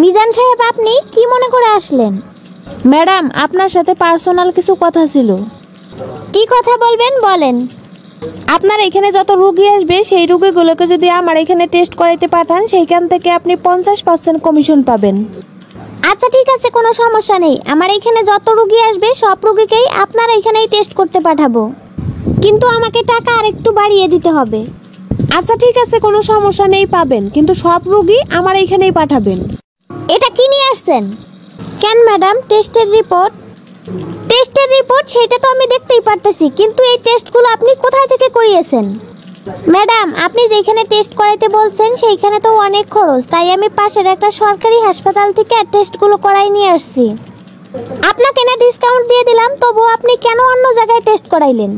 মিজান সাহেব, আপনি কি মনে করে আসলেন? ম্যাডাম, আপনার সাথে পার্সোনাল কিছু কথা ছিল। কি কথা বলবেন, বলেন। আপনার এখানে যত রোগী আসবে সেই রোগীগুলোকে যদি আমার এখানে টেস্ট করাইতে পাঠান, সেইখান থেকে আপনি 50% কমিশন পাবেন। আচ্ছা ঠিক আছে, কোনো সমস্যা নেই। আমার এখানে যত রোগী আসবে সব রোগীকেই আপনার এখানেই টেস্ট করতে পাঠাবো, কিন্তু আমাকে টাকা আরেকটু বাড়িয়ে দিতে হবে। আচ্ছা ঠিক আছে, কোনো সমস্যা নেই, পাবেন, কিন্তু সব রোগী আমার এখানেই পাঠাবেন। এটা কি নিয়ে আসছেন? কেন ম্যাডাম, টেস্টের রিপোর্ট? টেস্টের রিপোর্ট সেটা তো আমি দেখতেই পারতেছি, কিন্তু এই টেস্টগুলো আপনি কোথায় থেকে করিয়েছেন? ম্যাডাম, আপনি যেখানে টেস্ট করাইতে বলছেন সেইখানে তো অনেক খরচ, তাই আমি পাশের একটা সরকারি হাসপাতাল থেকে টেস্টগুলো করাই নিয়ে আসছি। আপনাকে না ডিসকাউন্ট দিয়ে দিলাম, তবুও আপনি কেন অন্য জায়গায় টেস্ট করাইলেন?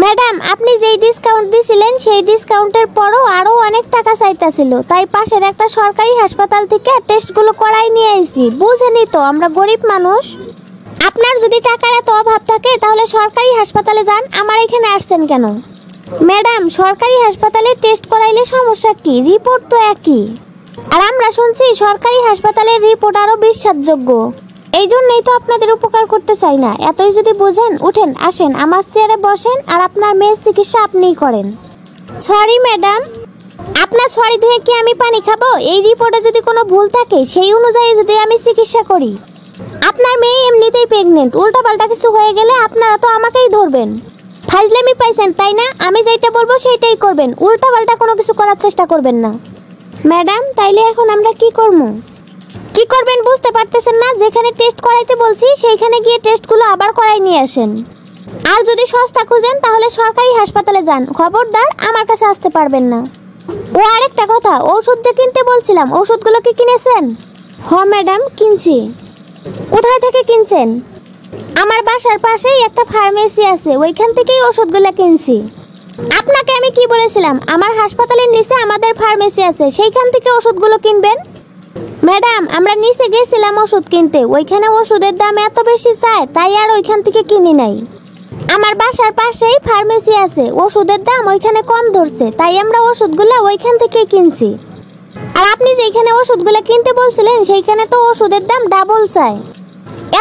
ম্যাডাম, আপনি যেই ডিসকাউন্ট দিছিলেন সেই ডিসকাউন্টের পরও আরও অনেক টাকা চাইতেছিল, তাই পাশের একটা সরকারি হাসপাতাল থেকে টেস্টগুলো করাই নিয়ে আইছি। বুঝেনি তো, আমরা গরিব মানুষ। আপনার যদি টাকার এত অভাব থাকে তাহলে সরকারি হাসপাতালে যান, আমার এখানে আসছেন কেন? ম্যাডাম, সরকারি হাসপাতালে টেস্ট করাইলে সমস্যা কি? রিপোর্ট তো একই। আর আমরা শুনছি সরকারি হাসপাতালের রিপোর্ট আরও বিশ্বাসযোগ্য। এই জন্যই তো আপনাদের উপকার করতে চাই না। এতই যদি বোঝেন, উঠেন, আসেন, আমার চেয়ারে বসেন, আর আপনার মেয়ের চিকিৎসা আপনিই করেন। Sorry madam. আপনার সরি ধুয়ে কি আমি পানি খাবো? এই রিপোর্টে যদি কোনো ভুল থাকে সেই অনুযায়ী যদি আমি চিকিৎসা করি। আপনার মেয়ে এমনিতেই প্রেগনেন্ট, উল্টাপাল্টা কিছু হয়ে গেলে আপনারা তো আমাকেই ধরবেন। ফাইজলামি পাইছেন তাই না? আমি যেটা বলবো সেইটাই করবেন, উল্টাপাল্টা কোনো কিছু করার চেষ্টা করবেন না। ম্যাডাম, তাইলে এখন আমরা কি করবো? কি করবেন বুঝতে পারতেছেন না? যেখানে টেস্ট করাইতে বলছি সেইখানে গিয়ে টেস্টগুলো আবার করাই নিয়ে আসেন। আর যদি সস্তা খুঁজেন তাহলে সরকারি হাসপাতালে যান, খবরদার আমার কাছে আসতে পারবেন না। ও আরেকটা কথা, ওষুধ যে কিনতে বলছিলাম, ওষুধগুলো কি কিনেছেন? হ্যাঁ ম্যাডাম, কিনছি। কোথায় থেকে কিনছেন? আমার বাসার পাশেই একটা ফার্মেসি আছে, ওইখান থেকেই ওষুধগুলো কিনছি। আপনাকে আমি কি বলেছিলাম? আমার হাসপাতালের নিচে আমাদের ফার্মেসি আছে, সেইখান থেকে ওষুধগুলো কিনবেন। ম্যাডাম, আমরা নিচে গেছিলাম ওষুধ কিনতে, ওইখানে ওষুধের দাম এত বেশি চায়, তাই আর ওইখান থেকে কিনি নাই। আমার বাসার পাশেই ফার্মেসি আছে, ওষুধের দাম ওইখানে কম ধরছে, তাই আমরা ওষুধগুলো ওইখান থেকে কিনছি। আর আপনি যেখানে ওষুধগুলো কিনতে বলছিলেন সেইখানে তো ওষুধের দাম ডাবল চায়।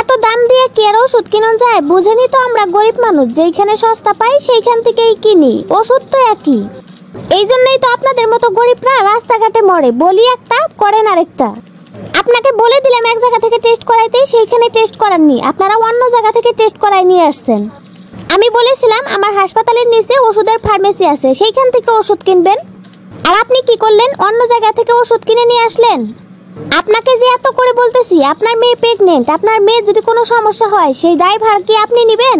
এত দাম দিয়ে কি আর ওষুধ কিনা যায়? বুঝেনি তো, আমরা গরিব মানুষ, যেখানে সস্তা পাই সেইখান থেকেই কিনি, ওষুধ তো একই। এই জন্যই তো আপনাদের মতো গরিবরা রাস্তাঘাটে মরে, বলি একটা করেন আরেকটা। আপনাকে বলে দিলাম এক জায়গা থেকে টেস্ট করাইতে, সেইখানে টেস্ট করাননি, আপনারা অন্য জায়গা থেকে টেস্ট করাই নিয়ে আসছেন। আমি বলেছিলাম আমার হাসপাতালের নিচে ওষুধের ফার্মেসি আছে, সেইখান থেকে ওষুধ কিনবেন। আর আপনি কি করলেন? অন্য জায়গা থেকে ওষুধ কিনে নিয়ে আসলেন। আপনাকে যে এত করে বলতেছি, আপনার মেয়ে প্রেগনেন্ট, আপনার মেয়ের যদি কোনো সমস্যা হয় সেই দায়ভার কি আপনি নেবেন?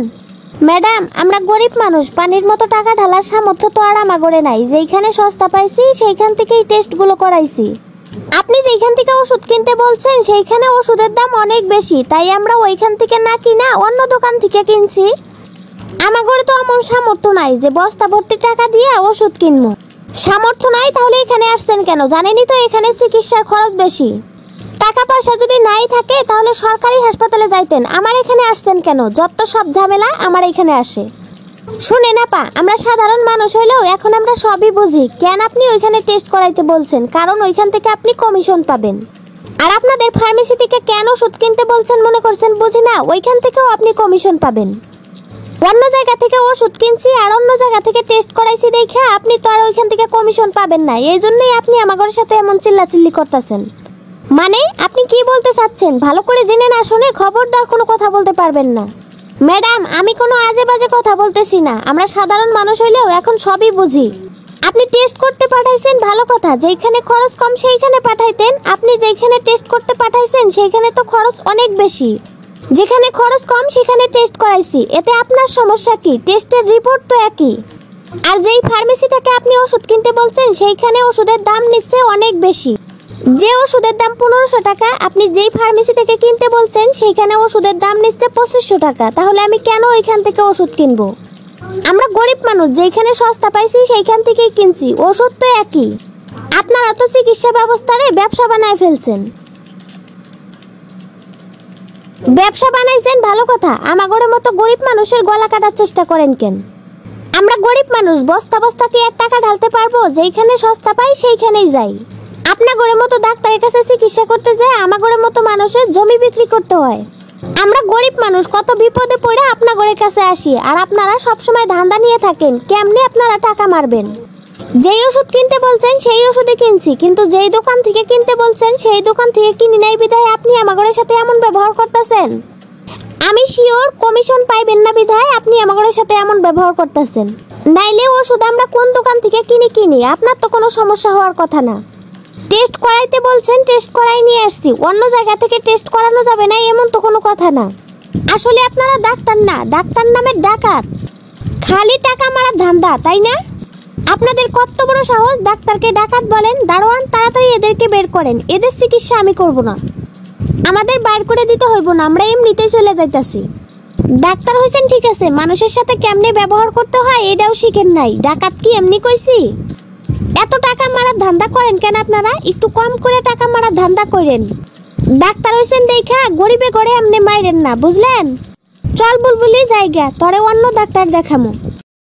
ম্যাডাম, আমরা গরিব মানুষ, পানির মতো টাকা ঢালার সামর্থ্য তো আর আমাগরে নাই। যেখানে সস্তা পাইছি সেইখান থেকেই টেস্টগুলো করাইছি। আপনি যেখান থেকে ওষুধ কিনতে বলছেন সেইখানে ওষুধের দাম অনেক বেশি, তাই আমরা ওইখান থেকে না কিনা অন্য দোকান থেকে কিনছি। আমাগরে তো এমন সামর্থ্য নাই যে বস্তা ভর্তি টাকা দিয়ে ওষুধ কিনবো। সামর্থ্য নাই তাহলে এখানে আসছেন কেন? জানেনই তো এখানে চিকিৎসার খরচ বেশি। টাকা পয়সা যদি নাই থাকে তাহলে সরকারি হাসপাতালে যাইতেন, আমার এখানে আসছেন কেন? যত সব ঝামেলা আমার এখানে আসে। শুনেন আপা, আমরা সাধারণ মানুষ হইলেও এখন আমরা সবই বুঝি। কেন আপনি ওইখানে টেস্ট করাইতে বলছেন? কারণ ওইখান থেকে আপনি কমিশন পাবেন। আর আপনাদের ফার্মেসি থেকে কেন ওষুধ কিনতে বলছেন মনে করছেন বুঝি না? ওইখান থেকেও আপনি কমিশন পাবেন। অন্য জায়গা থেকে ওষুধ কিনছি আর অন্য জায়গা থেকে টেস্ট করাইছি দেখে আপনি তো আর ওইখান থেকে কমিশন পাবেন না। এই জন্যই আপনি আমার সাথে এমন চিল্লাচিল্লি করতেছেন। মানে আপনি কি বলতে চাচ্ছেন? ভালো করে জেনে না শুনে খবরদার কোনো কথা বলতে পারবেন না। ম্যাডাম, আমি কোনো আজে বাজে কথা বলতেছি না। আমরা সাধারণ মানুষ হইলেও এখন সবই বুঝি। আপনি টেস্ট করতে পাঠাইছেন ভালো কথা, যেখানে খরচ কম সেইখানে পাঠাইতেন। আপনি যেখানে টেস্ট করতে পাঠাইছেন সেইখানে তো খরচ অনেক বেশি। যেখানে খরচ কম সেখানে টেস্ট করাইছি, এতে আপনার সমস্যা কি? টেস্টের রিপোর্ট তো একই। আর যেই ফার্মেসি থেকে আপনি ওষুধ কিনতে বলছেন সেইখানে ওষুধের দাম নিচ্ছে অনেক বেশি। যে ওষুধের দাম 1500 টাকা, আপনি যেই ফার্মেসি থেকে কিনতে বলছেন সেইখানে ওষুধের দাম নিচ্ছে 2500 টাকা। তাহলে আমি কেন ওইখান থেকে ওষুধ কিনবো? আমরা গরিব মানুষ, যেখানে সস্তা পাইছি সেইখান থেকেই কিনছি, ওষুধ তো একই। আপনারা তো চিকিৎসা ব্যবস্থারে ব্যবসা বানায় ফেলছেন। ব্যবসা বানাইছেন ভালো কথা, আমাগরের মতো গরিব মানুষের গলা কাটার চেষ্টা করেন কেন? আমরা গরিব মানুষ, বস্তা বস্তা কি আর টাকা ঢালতে পারবো? যেইখানে সস্তা পাই সেইখানেই যাই। আপনার ঘরের মতো ডাক্তারের কাছে চিকিৎসা করতে যায় আমার ঘরের মতো মানুষের জমি বিক্রি করতে হয়। আমরা গরিব মানুষ কত বিপদে পড়ে আপনার ঘরের কাছে আসি, আর আপনারা সবসময় ধান্দা নিয়ে থাকেন কেমনে আপনারা টাকা মারবেন। যেই ওষুধ কিনতে বলছেন সেই ওষুধই কিনছি, কিন্তু যেই দোকান থেকে কিনতে বলছেন সেই দোকান থেকে কিনি নাই বিধায় আপনি আমার ঘরের সাথে এমন ব্যবহার করতেছেন। আমি শিওর কমিশন পাইবেন না বিধায় আপনি আমার ঘরের সাথে এমন ব্যবহার করতেছেন। নাইলে ওষুধ আমরা কোন দোকান থেকে কিনি আপনার তো কোনো সমস্যা হওয়ার কথা না। টেস্ট করাইতে বলছেন, টেস্ট করাই নিয়ে আসছি। অন্য জায়গা থেকে টেস্ট করানো যাবে না এমন তো কোনো কথা না। আসলে আপনারা ডাক্তার না, ডাক্তার নামের ডাকাত, খালি টাকা মারার ধান্দা, তাই না? আপনাদের কত বড় সাহস ডাক্তারকে ডাকাত বলেন? দারোয়ান তাড়াতাড়ি এদেরকে বের করেন, এদের চিকিৎসা আমি করব না। আমাদের বাইর করে দিতে হইব না, আমরা এমনিতেই চলে যাইতাছি। ডাক্তার হইছেন ঠিক আছে, মানুষের সাথে কেমনে ব্যবহার করতে হয় এটাও শিখেন নাই। ডাকাত কি এমনি কইছি? এত টাকা মারার ধান্দা করেন কেন আপনারা? একটু কম করে টাকা মারার ধান্দা করেন। ডাক্তার হইছেন দেখা গরিবে গড়ে এমনি মাইরেন না, বুঝলেন? চল বুলবুলি জায়গা, তরে অন্য ডাক্তার দেখামু।